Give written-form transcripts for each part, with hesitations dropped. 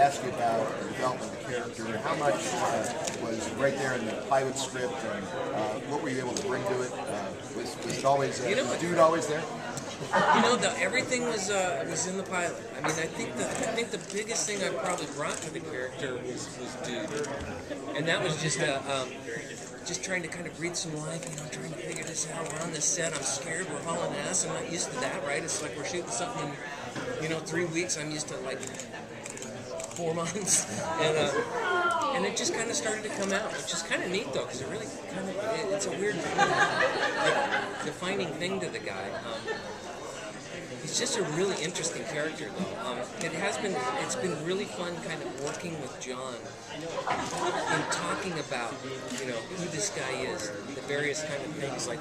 ask you about the development of the character. How much was right there in the pilot script, and what were you able to bring to it? Was it always, was the dude always there? Everything was in the pilot. I mean, I think the biggest thing I probably brought to the character was dude, and that was just trying to kind of breathe some life, trying to figure this out. We're on this set, I'm scared, we're hauling ass, I'm not used to that, right? It's like we're shooting something in, 3 weeks, I'm used to like 4 months, and it just kind of started to come out, which is kind of neat though, because it really kind of, it's a weird, defining thing to the guy. He's just a really interesting character, though. It's been really fun kind of working with John and talking about, who this guy is, the various kind of things, like,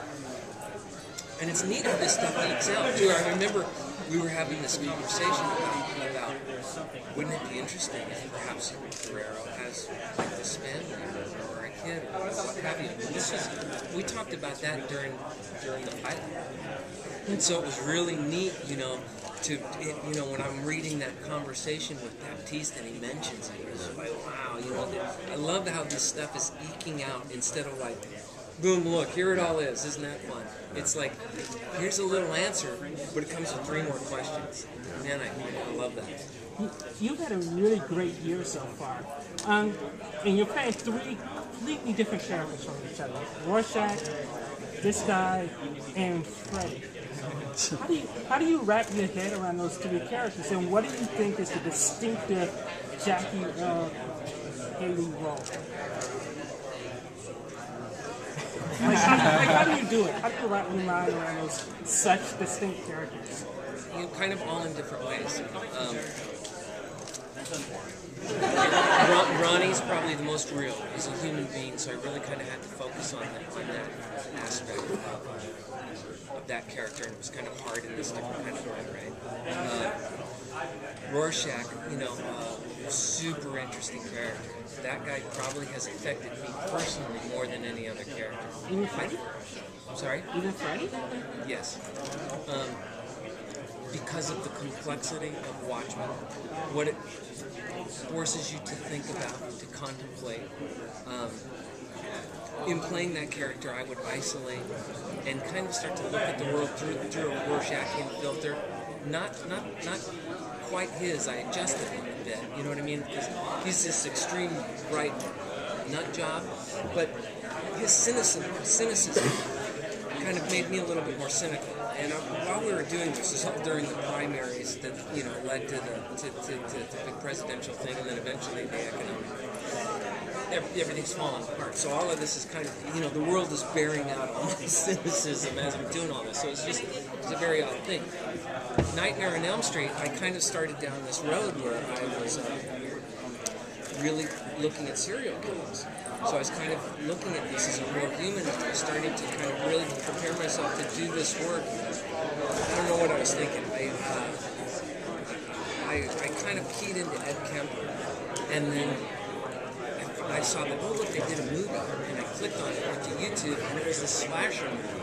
and it's neat how this stuff leaks out, too. I remember we were having this conversation about wouldn't it be interesting if perhaps Guerrero has like this family or a kid or what have you. We talked about that during the pilot. And so it was really neat, when I'm reading that conversation with Baptiste and he mentions it, it's like, wow, I love how this stuff is eking out instead of like, boom, look, here it all is, isn't that fun? It's like, here's a little answer, but it comes with 3 more questions. Man, I love that. You've had a really great year so far. And you're playing 3 completely different characters from each other. Rorschach, this guy, and Freddy. How do you wrap your head around those 3 characters, and what do you think is the distinctive Jackie Earle Haley role? How do you do it? How do you wrap your mind around those such distinct characters? Kind of all in different ways. Ronnie's probably the most real. He's a human being, so I really kind of had to focus on that aspect of that character, and it was kind of hard in this different kind of way, right? Rorschach, super interesting character. That guy probably has affected me personally more than any other character. Even Freddy? I'm sorry? Even Freddy? Yes. Because of the complexity of Watchmen, what it forces you to think about, to contemplate. In playing that character, I would isolate and kind of start to look at the world through a Rorschach filter. Not quite his. I adjusted him a bit. You know what I mean? Because he's this extreme bright nut job, but his cynicism kind of made me a little bit more cynical. And while we were doing this all during the primaries that led to the big presidential thing, and then eventually the economic. Everything's falling apart. So all of this is kind of, the world is bearing out all my cynicism as I'm doing all this. So it's a very odd thing. Nightmare on Elm Street, I kind of started down this road where I was really looking at serial killers. So I was kind of looking at this as a real human, and I was starting to kind of really prepare myself to do this work. I don't know what I was thinking. I kind of keyed into Ed Kemper, and then I saw that, look, they did a movie, and I clicked on it, went to YouTube, and it was the slasher movie.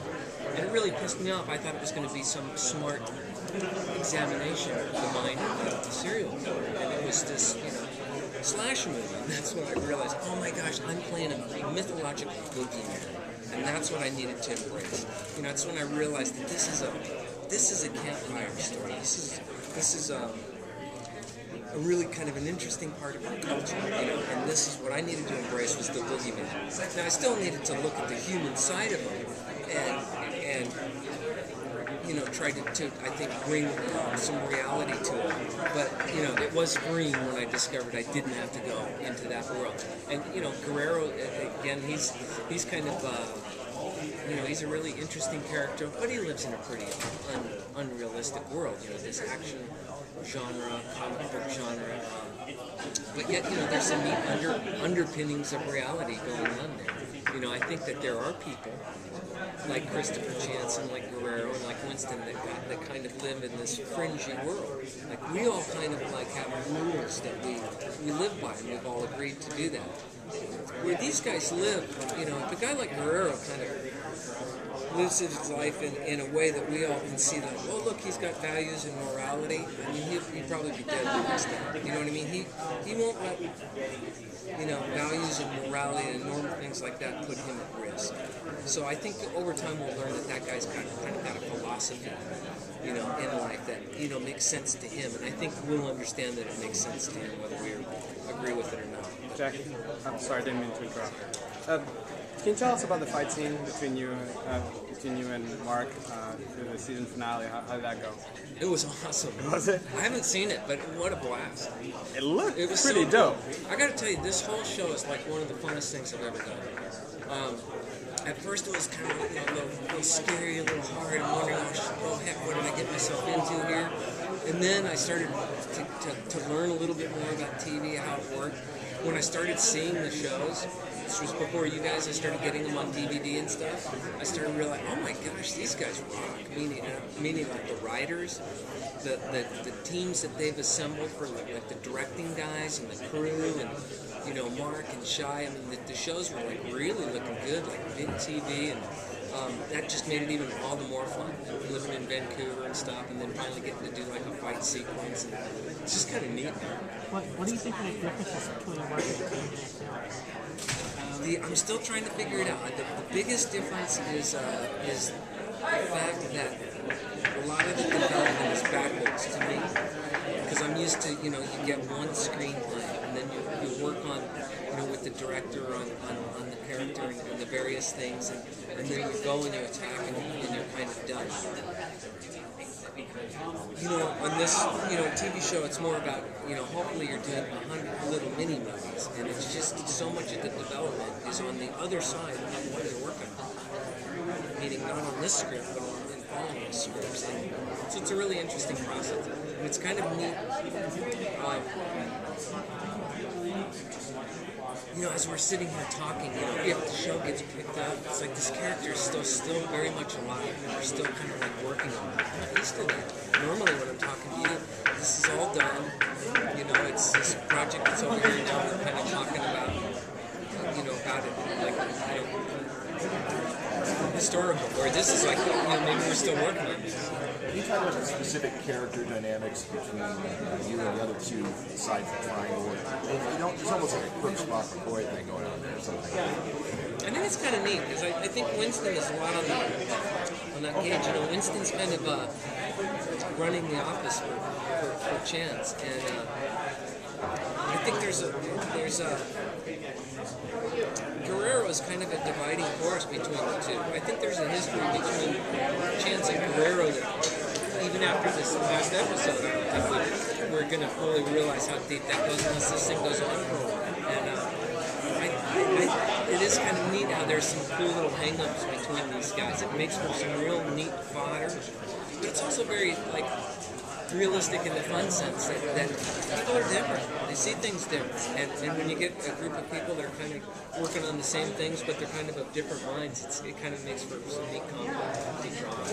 And it really pissed me off. I thought it was going to be some smart examination of the mind of the serial killer, and it was this, slasher movie. And that's when I realized, oh my gosh, I'm playing a mythological boogeyman, and that's what I needed to embrace. That's when I realized that this is a campfire story. This is a really kind of an interesting part of our culture, and this is what I needed to embrace was the boogeyman. Now I still needed to look at the human side of him, and try to I think bring some reality to it. But it was freeing when I discovered I didn't have to go into that world. And Guerrero again, he's kind of he's a really interesting character, but he lives in a pretty unrealistic world. This action genre, comic book genre, but yet there's some neat underpinnings of reality going on there. I think that there are people like Christopher Chance and like Guerrero and like Winston that kind of live in this fringy world. Like we all kind of like have rules that we live by, and we've all agreed to do that. Where these guys live, the guy like Guerrero kind of lives his life in a way that we all can see that, oh look, he's got values and morality. I mean, he'd probably be dead the next day. You know what I mean? He won't let, you know, values and morality and normal things like that put him at risk. So I think that over time we'll learn that that guy's kind of got a philosophy, you know, in life that, you know, makes sense to him. And I think we'll understand that it makes sense to him whether we agree with it or not. Jack, I'm sorry, I didn't mean to interrupt. Can you tell us about the fight scene between you and Mark through the season finale? How did that go? It was awesome. Was it? I haven't seen it, but what a blast. It looked It was pretty so dope. cool. I gotta tell you, this whole show is like one of the funnest things I've ever done. At first it was kind of, you know, a little scary, a little hard. I'm wondering, oh heck, what did I get myself into here? And then I started to learn a little bit more about TV, how it worked. When I started seeing the shows, this was before you guys, I started getting them on DVD and stuff. I started realizing, oh my gosh, these guys rock. Meaning like the writers, the teams that they've assembled for like the directing guys and the crew, and you know, Mark and Shai. I mean, the shows were like really looking good, like big TV, and that just made it even all the more fun. Living in Vancouver and stuff, and then finally getting to do like a fight sequence, and it's just kind of neat. What do you think of the differences between working TV and film? I'm still trying to figure it out. The biggest difference is the fact that a lot of the development is backwards to me, because I'm used to, you know, you get one screenplay and then you work on, you know, with the director on the character and the various things, and then you go and you attack and you're kind of done. You know, on this, you know, TV show, it's more about, you know, hopefully you're doing 100 little mini movies, and it's just so much of the development is on the other side of what you're working on. Meaning not on this script, but in following the scripts. And so it's a really interesting process. And it's kind of neat. You know, as we're sitting here talking, you know, if the show gets picked up, it's like this character is still very much alive, and we're still kind of like working on it. I'm not used to that. Normally when I'm talking to you, this is all done. You know, it's this project that's over here now, we're kind of talking about, you know, about it, like, you know, historical, where this is like, you know, maybe we're still working on this. Can you talk about the specific character dynamics between you and the other two sides of the triangle? You know, it's almost like a Crook, Spock, McCoy thing going on there or something. I think it's kind of neat, because I think Winston is a lot on that gauge. You know, Winston's kind of running the office for Chance, and I think there's a Guerrero is kind of a dividing force between the two. I think there's a history between Chance and Guerrero that even after this last episode, I don't think we're going to fully realize how deep that goes unless this thing goes on for a while. And it is kind of neat how there's some cool little hang-ups between these guys. It makes for some real neat fodder, but it's also very like realistic in the fun sense that people are different. They see things different, and when you get a group of people that are kind of working on the same things, but they're kind of different minds, it kind of makes for some neat comedy drama.